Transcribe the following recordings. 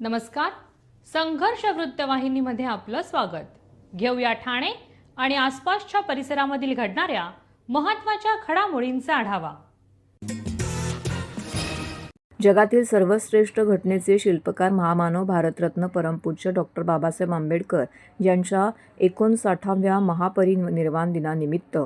नमस्कार. संघर्ष वृत्तवाहिनीमध्ये आपलं स्वागत. घेऊया ठाणे आणि आसपासच्या परिसरामधील घडणाऱ्या महत्त्वाच्या घडामोडींचा आढावा. जगातील सर्वश्रेष्ठ घटनेचे शिल्पकार महामानव भारतरत्न परमपूज्य डॉक्टर बाबासाहेब आंबेडकर यांच्या 59व्या महापरिनिर्वाण दिनानिमित्त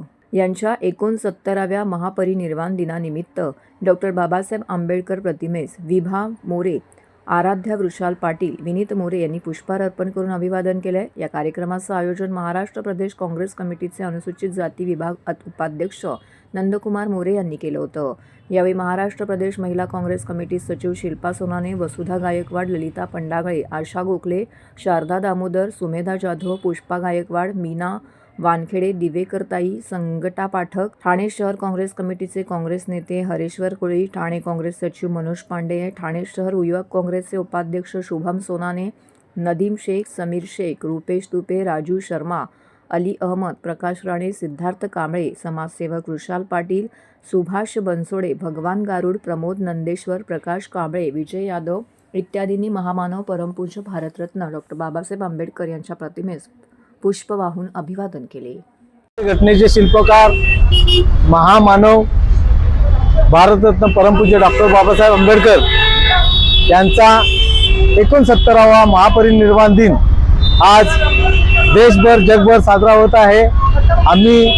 डॉक्टर बाबासाहेब आंबेडकर प्रतिमेस विभा मोरे, आराध्या वृषाल पाटील, विनीत मोरे यांनी पुष्पहार अर्पण करून अभिवादन केले. या कार्यक्रमाचं आयोजन महाराष्ट्र प्रदेश काँग्रेस कमिटीचे अनुसूचित जाती विभाग उपाध्यक्ष नंदकुमार मोरे यांनी केलं होतं. यावेळी महाराष्ट्र प्रदेश महिला काँग्रेस कमिटी सचिव शिल्पा सोनाने, वसुधा गायकवाड, ललिता पंडागळे, आशा गोखले, शारदा दामोदर, सुमेधा जाधव, पुष्पा गायकवाड, मीना वानखेडे, दिवेकरताई, संगटा पाठक, ठाणे शहर काँग्रेस कमिटीचे काँग्रेस नेते हरेश्वर कोळी, ठाणे काँग्रेस सचिव मनोज पांडे, ठाणे शहर युवक काँग्रेसचे उपाध्यक्ष शुभम सोनाने, नदीम शेख, समीर शेख, रुपेश तुपे, राजू शर्मा, अली अहमद, प्रकाश राणे, सिद्धार्थ कांबळे, समाजसेवक वृषाल पाटील, सुभाष बनसोडे, भगवान गारुड, प्रमोद नंदेश्वर, प्रकाश कांबळे, विजय यादव इत्यादींनी महामानव परमपूज्य भारतरत्न डॉक्टर बाबासाहेब आंबेडकर यांच्या प्रतिमेस पुष्प वाहून अभिवादन केले. घटनेचे शिल्पकार महामानव भारतरत्न परमपूज्य डॉक्टर बाबासाहेब आंबेडकर यांचा 69वा महापरिनिर्वाण दिन आज देशभर जगभर साजरा होत आहे. आम्ही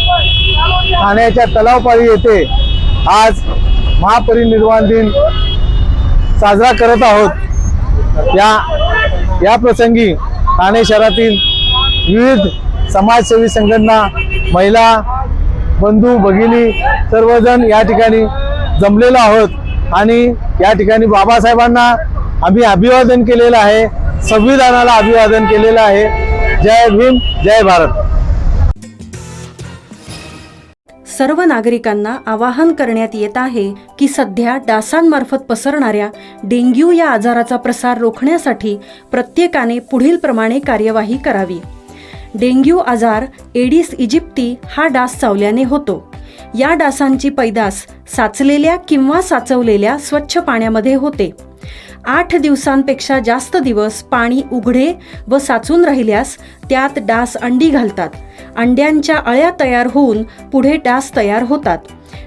ठाण्याच्या तलावपाळी येथे आज महापरिनिर्वाण दिन साजरा करत आहोत. या प्रसंगी ठाणे शहरातील विविध समाजसेवी संघटना, महिला बंधू भगिनी सर्वजण या ठिकाणी जमलेलो आहोत आणि या ठिकाणी बाबासाहेबांना आम्ही अभिवादन केलेलं आहे, संविधानाला अभिवादन केलेलं आहे. जय भीम, जय भारत. सर्व नागरिकांना आवाहन करण्यात येत आहे की सध्या डासांमार्फत पसरणाऱ्या डेंग्यू या आजाराचा प्रसार रोखण्यासाठी प्रत्येकाने पुढील प्रमाणे कार्यवाही करावी. डेंग्यू आजार एडिस इजिप्ती हा डास चावल्याने होतो. या डासांची पैदास साचलेल्या किंवा साचवलेल्या स्वच्छ पाण्यामध्ये होते. 8 दिवसांपेक्षा जास्त दिवस पाणी उघडे व साचून राहिल्यास त्यात डास अंडी घालतात. अंड्यांच्या अळ्या तयार होऊन पुढे डास तयार होतात.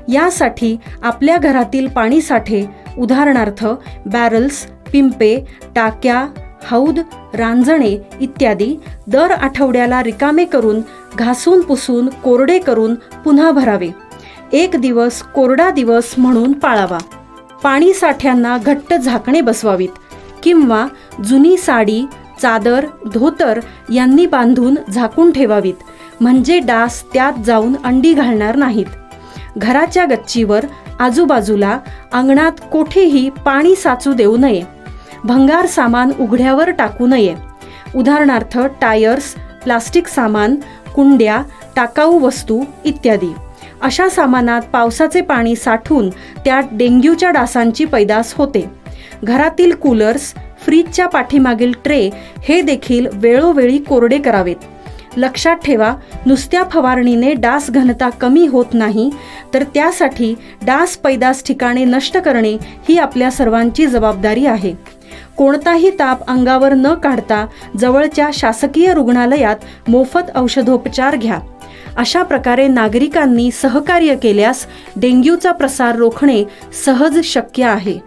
यासाठी आपल्या घरातील पाणीसाठे उदाहरणार्थ बॅरल्स, पिंपे, टाक्या, हौद, रांजणे इत्यादी दर आठवड्याला रिकामे करून घासून पुसून कोरडे करून पुन्हा भरावे. 1 दिवस कोरडा दिवस म्हणून पाळावा. पाणी साठ्यांना घट्ट झाकणे बसवावीत किंवा जुनी साडी, चादर, धोतर यांनी बांधून झाकून ठेवावीत, म्हणजे डास त्यात जाऊन अंडी घालणार नाहीत. घराच्या गच्चीवर, आजूबाजूला, अंगणात कोठेही पाणी साचू देऊ नये. भंगार सामान उघड्यावर टाकू नये. उदाहरणार्थ टायर्स, प्लास्टिक सामान, कुंड्या, टाकाऊ वस्तू इत्यादी. अशा सामानात पावसाचे पाणी साठून त्यात डेंग्यूच्या डासांची पैदास होते. घरातील कूलर्स, फ्रीजच्या पाठीमागील ट्रे हे देखील वेळोवेळी कोरडे करावेत. लक्षात ठेवा, नुसत्या फवारणीने डास घनता कमी होत नाही, तर त्यासाठी डास पैदास ठिकाणे नष्ट करणे ही आपल्या सर्वांची जबाबदारी आहे. कोणताही ताप अंगावर न काढता जवळच्या शासकीय रुग्णालयात मोफत औषधोपचार घ्या. अशा प्रकारे नागरिकांनी सहकार्य केल्यास डेंग्यूचा प्रसार रोखणे सहज शक्य आहे.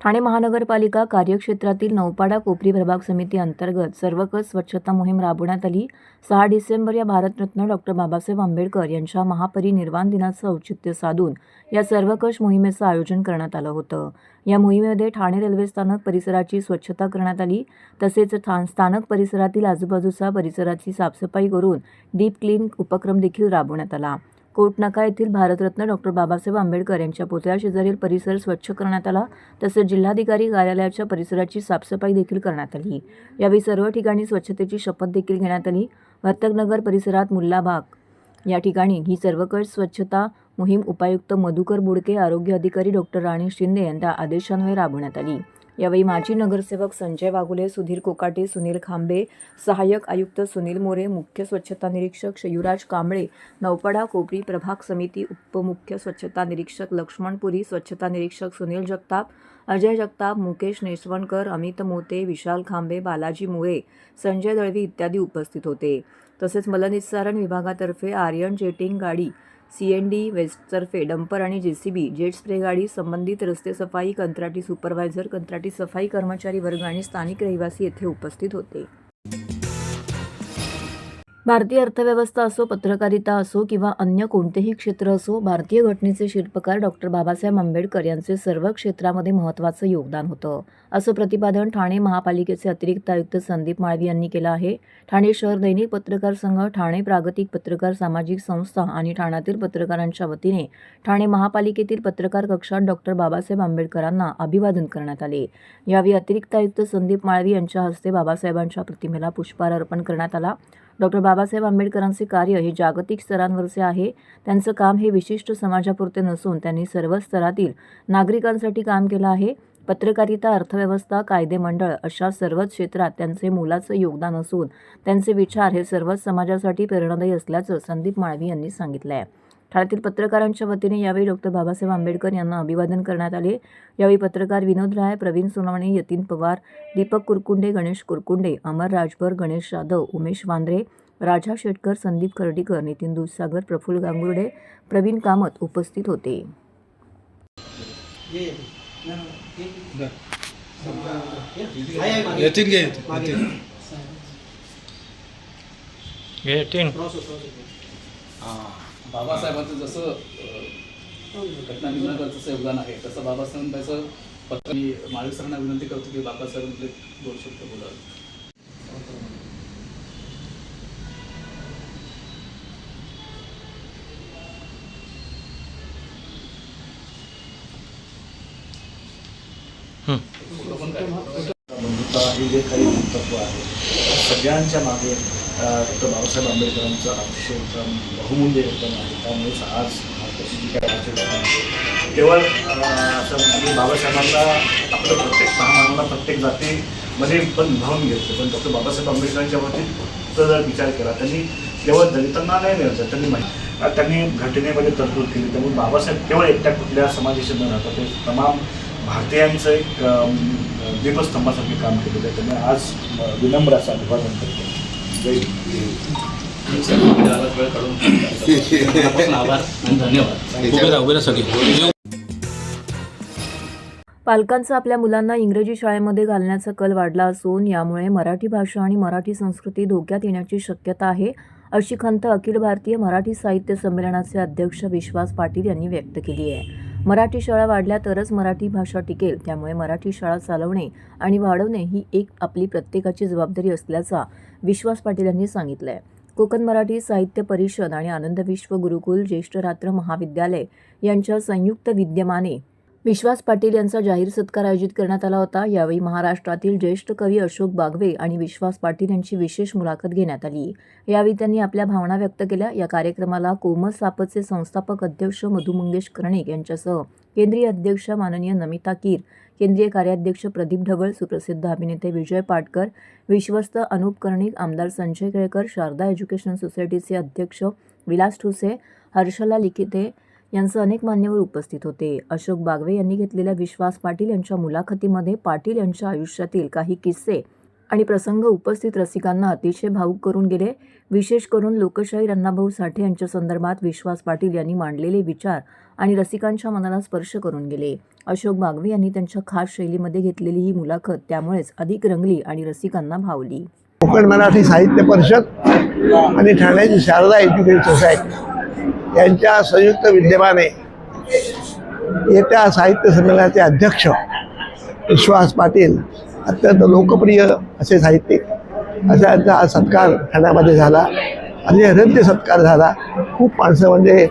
ठाणे महानगरपालिका कार्यक्षेत्रातील नौपाडा कोपरी प्रभाग समिती अंतर्गत सर्वकष स्वच्छता मोहीम राबवण्यात आली. 6 डिसेंबर या भारतरत्न डॉक्टर बाबासाहेब आंबेडकर यांच्या महापरिनिर्वाण दिनाचं औचित्य साधून या सर्वकष मोहिमेचं आयोजन करण्यात आलं होतं. या मोहिमेमध्ये ठाणे रेल्वे स्थानक परिसराची स्वच्छता करण्यात आली. तसेच स्थानक परिसरातील आजूबाजूचा परिसराची साफसफाई करून डीप क्लीन उपक्रम देखील राबवण्यात आला. कोटनाका येथील भारतरत्न डॉक्टर बाबासाहेब आंबेडकर यांच्या पुतळ्याशेजारील परिसर स्वच्छ करण्यात आला. तसेच जिल्हाधिकारी कार्यालयाच्या परिसराची साफसफाई देखील करण्यात आली. यावेळी सर्व ठिकाणी स्वच्छतेची शपथ देखील घेण्यात आली. वर्तकनगर परिसरात मुल्लाबाग या ठिकाणी ही सर्वकष स्वच्छता मोहीम उपायुक्त मधुकर बुडके, आरोग्य अधिकारी डॉक्टर राणी शिंदे यांच्या आदेशान्वये राबवण्यात आली. यावेळी माजी नगरसेवक संजय वाघुले, सुधीर कोकाटे, सुनील खांबे, सहाय्यक आयुक्त सुनील मोरे, मुख्य स्वच्छता निरीक्षक शयुराज कांबळे, नौपाडा कोपरी प्रभाग समिती उपमुख्य स्वच्छता निरीक्षक लक्ष्मण पुरी, स्वच्छता निरीक्षक सुनील जगताप, अजय जगताप, मुकेश नेसवणकर, अमित मोते, विशाल खांबे, बालाजी मुळे, संजय दळवी इत्यादी उपस्थित होते. तसेच मलनिस्सारण विभागातर्फे आर्यन जेटिंग गाडी, CND वेस्टतर्फे डंपर आणि JCB, जेट स्प्रे गाडी, संबंधित रस्ते सफाई, कंत्राटी सुपरवायझर, कंत्राटी सफाई कर्मचारी वर्ग आणि स्थानिक रहिवासी येथे उपस्थित होते. भारतीय अर्थव्यवस्था असो, पत्रकारिता असो किंवा अन्य कोणतेही क्षेत्र असो, भारतीय घटनेचे शिल्पकार डॉक्टर बाबासाहेब आंबेडकर यांचे सर्व क्षेत्रामध्ये महत्त्वाचं योगदान होतं, असं प्रतिपादन ठाणे महापालिकेचे अतिरिक्त आयुक्त संदीप माळवी यांनी केलं आहे. ठाणे शहर दैनिक पत्रकार संघ, ठाणे प्रागतिक पत्रकार सामाजिक संस्था आणि ठाण्यातील पत्रकारांच्या वतीने ठाणे महापालिकेतील पत्रकार कक्षात डॉक्टर बाबासाहेब आंबेडकरांना अभिवादन करण्यात आले. यावेळी अतिरिक्त आयुक्त संदीप माळवी यांच्या हस्ते बाबासाहेबांच्या प्रतिमेला पुष्पहार अर्पण करण्यात आला. डॉक्टर बाबासाहेब आंबेडकरांचे कार्य हे जागतिक स्तरांवरचे आहे. त्यांचं काम हे विशिष्ट समाजापुरते नसून त्यांनी सर्व स्तरातील नागरिकांसाठी काम केलं आहे. पत्रकारिता, अर्थव्यवस्था, कायदेमंडळ अशा सर्वच क्षेत्रात त्यांचे मोलाचं योगदान असून त्यांचे विचार हे सर्वच समाजासाठी प्रेरणादायी असल्याचं संदीप माळवी यांनी सांगितलं आहे. ठाण्यातील पत्रकारांच्या वतीने यावेळी डॉक्टर बाबासाहेब आंबेडकर यांना अभिवादन करण्यात आले. यावेळी पत्रकार विनोद राय, प्रवीण सोनवणे, यतीन पवार, दीपक कुरकुंडे, गणेश कुरकुंडे, अमर राजभर, गणेश जाधव, उमेश वांद्रे, राजा शेटकर, संदीप कर्डीकर, नितीन दूधसागर, प्रफुल्ल गांगुर्डे, प्रवीण कामत उपस्थित होते. बाबासाहेबांचं जसं घटना निर्माणात जसं योगदान आहे तसं बाबासाहेबांचं पत्र मी माळवी सरांना विनंती करतो की बाबासाहेबांकडे 2 शब्द बोलावे. बंधुता हे जे काही तत्व आहे सगळ्यांच्या मागे डॉक्टर बाबासाहेब आंबेडकरांचं अतिशय बहुमूल्य योगदान आहे. त्यामुळेच आज तशी जी काही राज्यघटना केवळ असं म्हणजे बाबासाहेबांना आपलं प्रत्येक महामानवाला प्रत्येक जातीमध्ये पण विभागून घेतलं, पण डॉक्टर बाबासाहेब आंबेडकरांच्या बाबतीत जर विचार केला त्यांनी केवळ दलितांना नाही मिळालं, त्यांनी घटनेमध्ये तरतूद केली. त्यामुळे बाबासाहेब केवळ एकट्या कुठल्या समाजाशी न राहता ते तमाम भारतीयांचं एक दीपस्तंभासारखे काम केलेलं आहे. त्यामुळे आज विनम्र असं अभिवादन करतो. वेळ काढून आभार आणि धन्यवाद. पालकांचा आपल्या मुलांना इंग्रजी शाळेमध्ये घालण्याचा कल वाढला असून यामुळे मराठी भाषा आणि मराठी संस्कृती धोक्यात येण्याची शक्यता आहे, अशी खंत अखिल भारतीय मराठी साहित्य संमेलनाचे अध्यक्ष विश्वास पाटील यांनी व्यक्त केली आहे. मराठी शाळा वाढल्या तरच मराठी भाषा टिकेल, त्यामुळे मराठी शाळा चालवणे आणि वाढवणे ही एक आपली प्रत्येकाची जबाबदारी असल्याचा विश्वास पाटील यांनी सांगितलं आहे. कोकण मराठी साहित्य परिषद आणि आनंद विश्व गुरुकुल ज्येष्ठ रात्र महाविद्यालय यांच्या संयुक्त विद्यमाने विश्वास पाटील यांचा जाहीर सत्कार आयोजित करण्यात आला होता. यावेळी महाराष्ट्रातील ज्येष्ठ कवी अशोक बागवे आणि विश्वास पाटील यांची विशेष मुलाखत घेण्यात आली. यावेळी त्यांनी आपल्या भावना व्यक्त केल्या. या कार्यक्रमाला कोमल सापचे संस्थापक अध्यक्ष मधु मंगेश कर्णिक यांच्यासह केंद्रीय अध्यक्ष माननीय नमिता कीर, केंद्रीय कार्याध्यक्ष प्रदीप ढवळ, सुप्रसिद्ध अभिनेते विजय पाटकर, विश्वस्त अनुप कर्णिक, आमदार संजय केळकर, शारदा एज्युकेशन सोसायटीचे अध्यक्ष विलास ठुसे, हर्षला लिखिते यांसह अनेक मान्यवर उपस्थित होते. अशोक बागवे यांनी घेतलेल्या विश्वास पाटील यांच्या मुलाखतीमध्ये पाटील यांच्या आयुष्यातील काही किस्से आणि प्रसंग उपस्थित रसिकांना अतिशय भावुक करून गेले. विशेष करून लोकशाहीर अण्णाभाऊ साठे यांच्या संदर्भात विश्वास पाटील यांनी मांडलेले विचार आणि रसिकांच्या मनाला स्पर्श करून गेले. अशोक बागवे यांनी त्यांच्या खास शैलीमध्ये घेतलेली ही मुलाखत त्यामुळेच अधिक रंगली आणि रसिकांना भावली. कोकण मराठी साहित्य परिषद आणि ठाण्याची शारदा एज्युकेशन सोसायटी यांच्या संयुक्त विद्यमाने येत्या साहित्य संमेलनाचे अध्यक्ष विश्वास पाटील अत्यंत लोकप्रिय असे साहित्यिक असा यांचा आज सत्कार ठाण्यामध्ये झाला आणि हृदय सत्कार झाला. खूप माणसं म्हणजे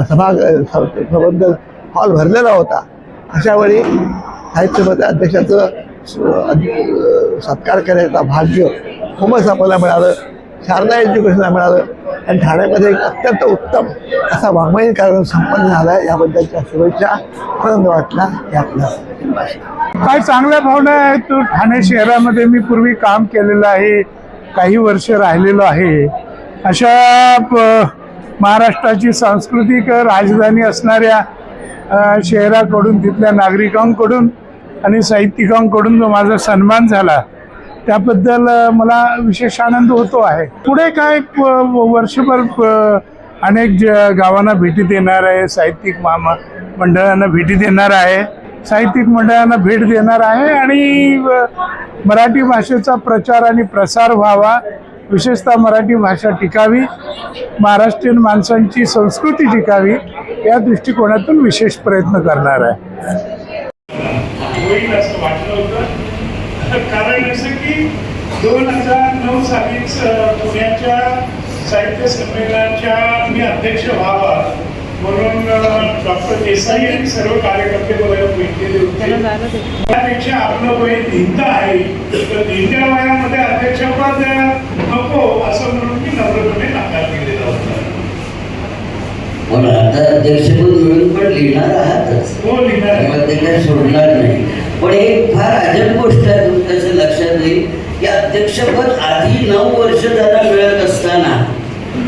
सभाबद्दल हॉल भरलेला होता. अशा वेळी साहित्य अध्यक्षाचं सत्कार करण्याचा भाग्य खूपच आपल्याला मिळालं, शारदा एज्युकेशनला मिळालं आणि ठाण्यामध्ये एक अत्यंत उत्तम असा वाङ्मयीन कार्यक्रम संपन्न झाला आहे. याबद्दलच्या शुभेच्छा. आनंद वाटला. हे आपलं काय चांगल्या भावना आहेत. ठाणे शहरामध्ये मी पूर्वी काम केलेलं आहे, काही वर्ष राहिलेलो आहे. अशा महाराष्ट्राची सांस्कृतिक राजधानी असणाऱ्या शहराकडून, तिथल्या नागरिकांकडून आणि साहित्यिकांकडून जो माझा सन्मान झाला त्याबद्दल मला विशेष आनंद होतो आहे. पुढे काय वर्षभर अनेक गावांना भेटी देणार आहे, साहित्यिक मंडळांना भेटी देणार आहे, साहित्यिक मंडळांना भेट देणार आहे आणि मराठी भाषेचा प्रचार आणि प्रसार व्हावा, विशेषतः मराठी भाषा टिकावी, महाराष्ट्रीयन माणसांची संस्कृती टिकावी या दृष्टिकोनातून विशेष प्रयत्न करणार आहे. होईल असं वाटलं होतं. कारण असं की 2009 सालीच पुण्याच्या साहित्य संमेलनाच्या मी अध्यक्ष व्हावा म्हणून डॉक्टर देसाई आणि सर्व कार्यकर्ते मला भेटलेले होते. त्यापेक्षा आपलं वय धिंत आहे, तर धिंत्या वयामध्ये अध्यक्षपद नको असं म्हणून मी नम्रपणे नकार दिलेला होता. पण आता अध्यक्षपद मिळून पण लिहिणार आहातच. हो, लिहिणार. ते काय सोडणार नाही. पण एक फार अजब गोष्ट आहे, तुमच्या लक्षात येईल की अध्यक्षपद आधी 9 वर्ष त्याला मिळत असताना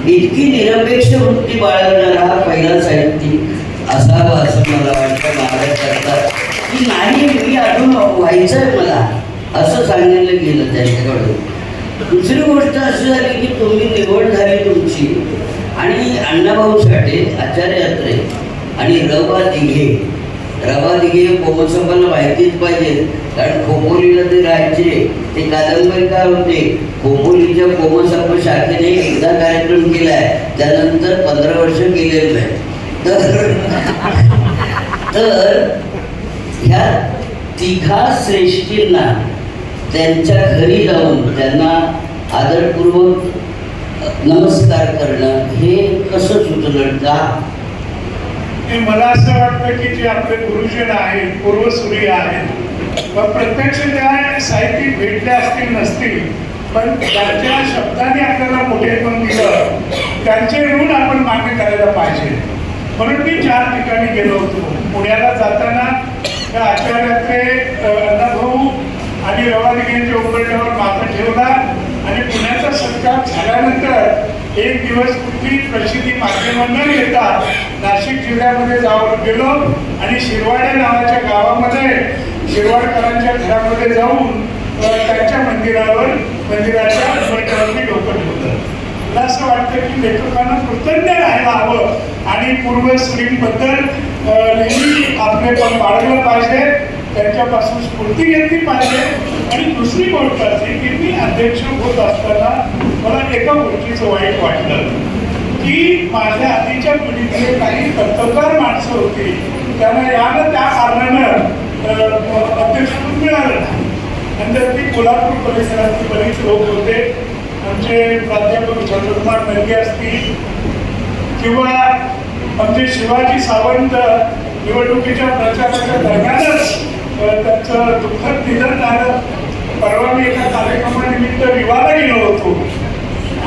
इतकी निरपेक्ष वृत्ती बाळगणारा हा पहिला साहित्यिक असावा असं मला वाटतं महाराष्ट्रात, की नाही मी अजून व्हायचं आहे मला असं सांगितलं गेलं त्यांच्याकडून. दुसरी गोष्ट अशी झाली की तुम्ही निवड झाली तुमची आणि अण्णाभाऊ साठे, आचार्य अत्रे आणि रवा दिघे कोमसंपाला माहितीच पाहिजे, कारण खोपोलीला ते राहायचे, ते कादंबरीकार होते. खोपोलीच्या कोमसंप शाखेने एकदा कार्यक्रम केलाय, त्यानंतर 15 वर्ष केलेलं नाही. तर ह्या तिघा श्रेष्ठींना त्यांच्या घरी जाऊन त्यांना आदरपूर्वक नमस्कार करणं हे कसं सुचलं का? मला असं वाटतं की जे आपले गुरुजन आहेत, पूर्वसुरी आहेत, प्रत्यक्ष त्या साहित्यिक भेटल्या असतील नसतील, पण त्यांच्या शब्दाने आपल्याला मोठेपण दिलं, त्यांचे ऋण आपण मान्य करायला पाहिजे. म्हणून मी 4 ठिकाणी गेलो होतो. पुण्याला जाताना त्या आचार्याचे अण्णाभाऊ आणि रवादिघेंच्या उंबरठ्यावर माथा ठेवला आणि पुण्याचा सत्कार झाल्यानंतर एक दिवस कुठली प्रसिद्धी माध्यमांना येता नाशिक जिल्ह्यामध्ये गेलो आणि शिरवाडे नावाच्या गावामध्ये शिरवाडकरांच्या घरामध्ये जाऊन त्यांच्या मंदिराच्या उंबरठ्यावरती डोकं ठेवलं. मला असं वाटतं की लेखकांना कृतज्ञ राहायला हवं आणि पूर्वसुरींबद्दल नेहमी आपलेपण बाळगलं पाहिजे, त्यांच्यापासून स्फूर्ती घेतली पाहिजे. आणि दुसरी गोष्ट अशी की मी अध्यक्ष होत असताना मला एका गोष्टीचं वाईट वाटलं की माझ्या आधीच्या पिढीतले काही कर्तबगार माणसं होती, त्यांना यानं त्या कारणानं अध्यक्षपद मिळालं नाही. नंतर ती कोल्हापूर परिसरातली बरीच लोक होते, आमचे प्राध्यापक चंद्रकुमार नलगे असतील किंवा आमचे शिवाजी सावंत निवडणुकीच्या प्रचाराच्या दरम्यानच त्यांचं दुःखद निधन झालं. परवा मी एका कार्यक्रमानिमित्त रिवाला गेलो होतो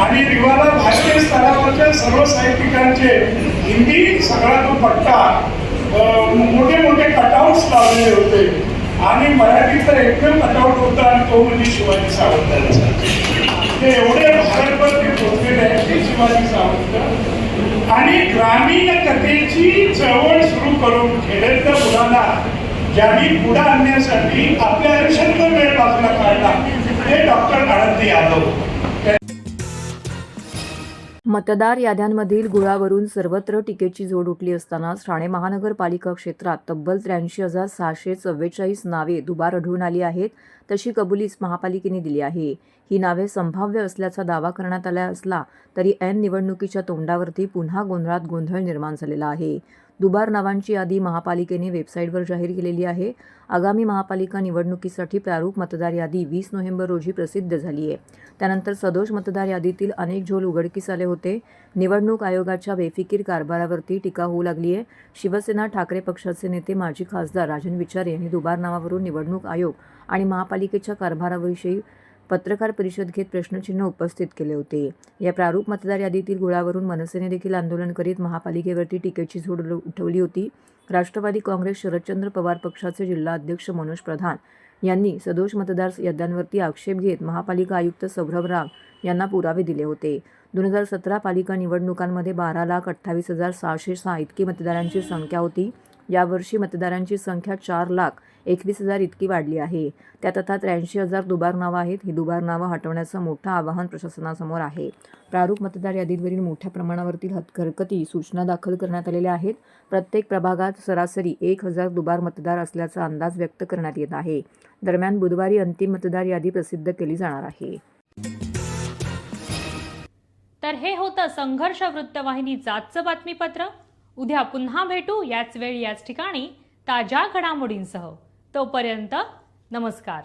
आणि रिवाला भारतीय स्तरावरच्या सर्व साहित्यिकांचे हिंदी सगळा तो पट्टा मोठे मोठे कटआउट्स लावलेले होते आणि मराठीचा एकमेव कटआउट होता आणि तो म्हणजे शिवाजी सावंतांचा. ते एवढे भारतभर ते पोचलेले आहेत ते शिवाजी सावंत. आणि ग्रामीण कथेची चळवळ सुरू करून खेड्यातल्या मुलांना ज्यांनी पुढे आणण्यासाठी आपल्या आयुष्यातला वेळ बाजूला काढला ते डॉक्टर आनंदी यादव. मतदार याद्यांमधील गुळावरून सर्वत्र टीकेची जोड उठली असतानाच ठाणे महानगरपालिका क्षेत्रात तब्बल 83,644 नावे दुबार आढळून आली आहेत. तशी कबुलीच महापालिकेने दिली आहे. ही नावे संभाव्य असल्याचा दावा करण्यात आला असला तरी ऐन निवडणुकीच्या तोंडावरती पुन्हा गोंधळात गोंधळ निर्माण झालेला आहे. दुबार नावांची यादी महापालिकेने वेबसाईटवर जाहीर केलेली आहे. आगामी महापालिका निवडणुकीसाठी प्रारूप मतदार यादी 20 नोव्हेंबर रोजी प्रसिद्ध झाली आहे. त्यानंतर सदोष मतदार यादीतील अनेक झोल उघडकीस आले होते. निवडणूक आयोगाच्या बेफिकीर कारभारावरती टीका होऊ लागली आहे. शिवसेना ठाकरे पक्षाचे नेते माजी खासदार राजन विचारे यांनी दुबार नावावरून निवडणूक आयोग आणि महापालिकेच्या कारभाराविषयी पत्रकार परिषद घेत प्रश्नचिन्ह उपस्थित केले होते. या प्रारूप मतदार यादीतील घोळावरून मनसेने देखील आंदोलन करीत महापालिकेवरती टीकेची झोड उठवली होती. राष्ट्रवादी काँग्रेस शरदचंद्र पवार पक्षाचे जिल्हा अध्यक्ष मनोज प्रधान यांनी सदोष मतदार याद्यांवरती आक्षेप घेत महापालिका आयुक्त सौरभ राव यांना पुरावे दिले होते. 2017 पालिका निवडणुकांमध्ये 12,28,606 इतकी मतदारांची संख्या होती. यावर्षी मतदारांची संख्या 4,21,000 इतकी वाढली आहे. त्यात आता 83,000 दुबार नावं आहेत. ही दुबार नावं हटवण्याचं मोठं आवाहन प्रशासनासमोर आहे. प्रारूप मतदार यादीवरील मोठ्या प्रमाणावरील हरकती सूचना दाखल करण्यात आलेल्या आहेत. प्रत्येक प्रभागात सरासरी 1,000 दुबार मतदार असल्याचा अंदाज व्यक्त करण्यात येत आहे. दरम्यान बुधवारी अंतिम मतदार यादी प्रसिद्ध केली जाणार आहे. तर हे होतं संघर्ष वृत्तवाहिनीचं आजचं बातमीपत्र. उद्या पुन्हा भेटू याच वेळी याच ठिकाणी ताज्या घडामोडींसह. तोपर्यंत नमस्कार.